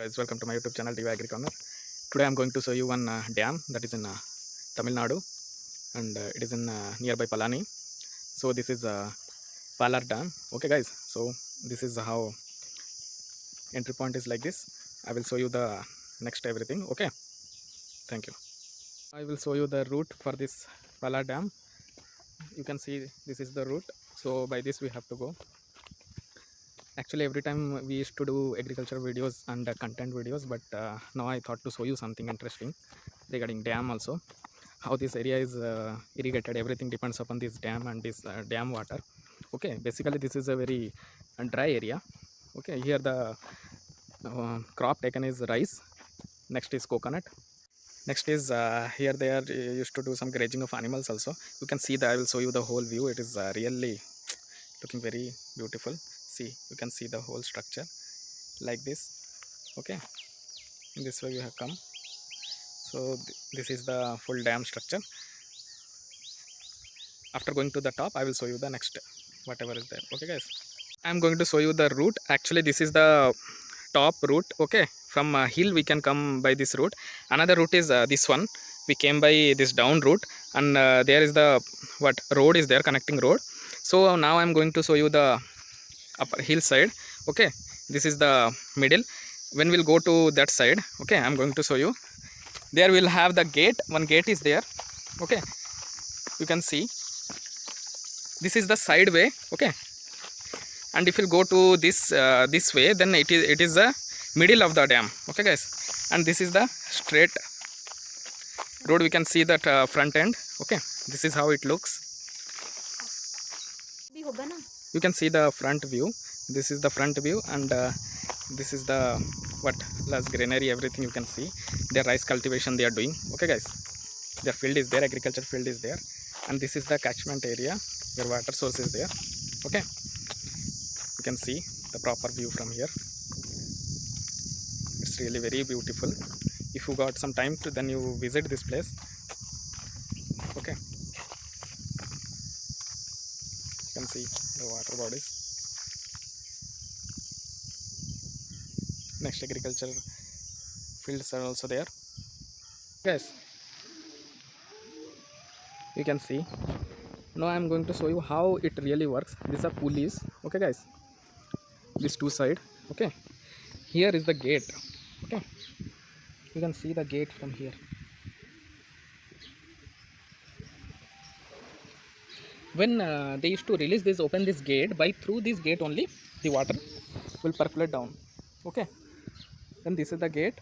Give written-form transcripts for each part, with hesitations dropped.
Guys, welcome to my YouTube channel TV Agri Corner. Today I am going to show you one dam that is in Tamil Nadu, and it is in nearby Palani. So this is Palar Dam. Okay guys, so this is how entry point is like this. I will show you the next everything. Okay, thank you. I will show you the route for this Palar Dam. You can see this is the route. So by this we have to go. Actually every time we used to do agriculture videos and content videos, but now I thought to show you something interesting regarding dam also. How this area is irrigated, everything depends upon this dam and this dam water. Okay, basically this is a very dry area. Okay, here the crop taken is rice, next is coconut, next is here they are used to do some grazing of animals also. You can see that I will show you the whole view. It is really looking very beautiful. See, you can see the whole structure like this. Okay, in this way we have come. So this is the full dam structure. After going to the top I will show you the next whatever is there. Okay guys, I am going to show you the route. Actually this is the top route. Okay, from hill we can come by this route. Another route is this one. We came by this down route, and there is the what road is there, connecting road. So now I am going to show you the upper hill side. Okay, this is the middle. When we'll go to that side, okay, I am going to show you. There we'll have the gate. One gate is there. Okay, you can see this is the side way. Okay, and if you go to this way, then it is the middle of the dam. Okay guys, and this is the straight road. We can see that front end. Okay, this is how it looks. You can see the front view. This is the front view, and this is the what less greenery, everything you can see. Their rice cultivation they are doing. Okay guys, their field is there, agriculture field is there, and this is the catchment area where water source is there. Okay, you can see the proper view from here. It's really very beautiful. If you got some time to, then you visit this place. Okay, you can see the water bodies. Next agriculture fields are also there. Guys, you can see. Now I am going to show you how it really works. These are pulleys. Okay guys, these two side. Okay, here is the gate. Okay, you can see the gate from here. When they used to release this, open this gate, by through this gate only the water will percolate down. Okay, then this is the gate.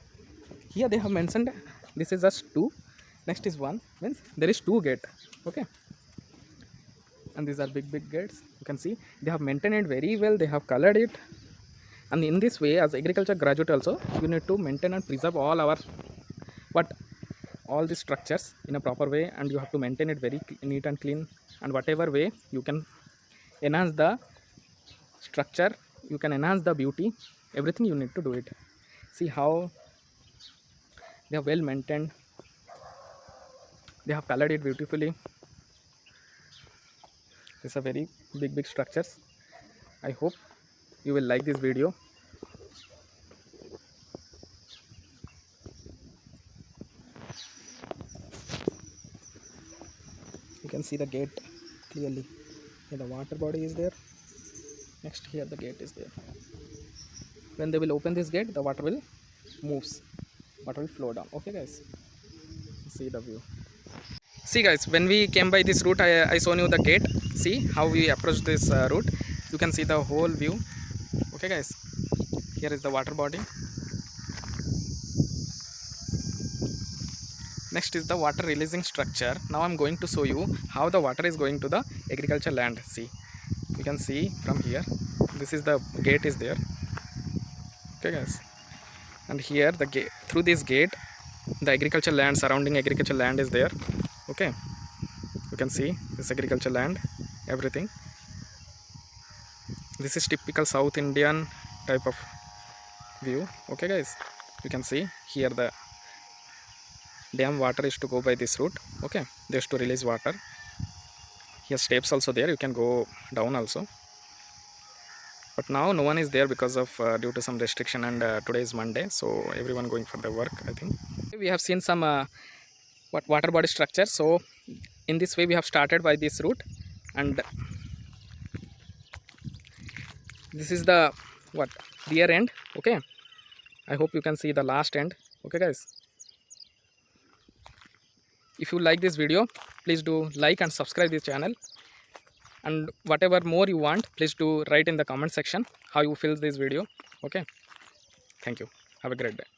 Here they have mentioned this is just 2, next is 1, means there is 2 gate. Okay, and these are big gates. You can see they have maintained it very well. They have colored it, and in this way, as agriculture graduate also, you need to maintain and preserve all our all these structures in a proper way, and you have to maintain it very neat and clean. And whatever way you can enhance the structure, you can enhance the beauty, everything you need to do it. See how they are well maintained. They have colored it beautifully. These are very big structures. I hope you will like this video. You can see the gate clearly. Here the water body is there. Next here the gate is there. When they will open this gate, the water will moves. Water will flow down. Okay guys, see the view. See guys, when we came by this route, I shown you the gate. See how we approach this route. You can see the whole view. Okay guys, here is the water body. Next is the water releasing structure. Now I'm going to show you how the water is going to the agriculture land. See, you can see from here, this is the gate is there. Okay guys, and here the gate, through this gate the agriculture land, surrounding agriculture land is there. Okay, you can see this agriculture land, everything. This is typical South Indian type of view. Okay guys, you can see here the dam water is to go by this route. Okay, they used to release water. Here steps also there, you can go down also. but now no one is there because of due to some restriction, and today is Monday, so everyone going for the work, I think. We have seen some water body structure, so in this way we have started by this route, and this is the rear end. Okay, I hope you can see the last end. Okay guys, if you like this video, please do like and subscribe this channel, and whatever more you want, please do write in the comment section how you feel this video. Okay, thank you, have a great day.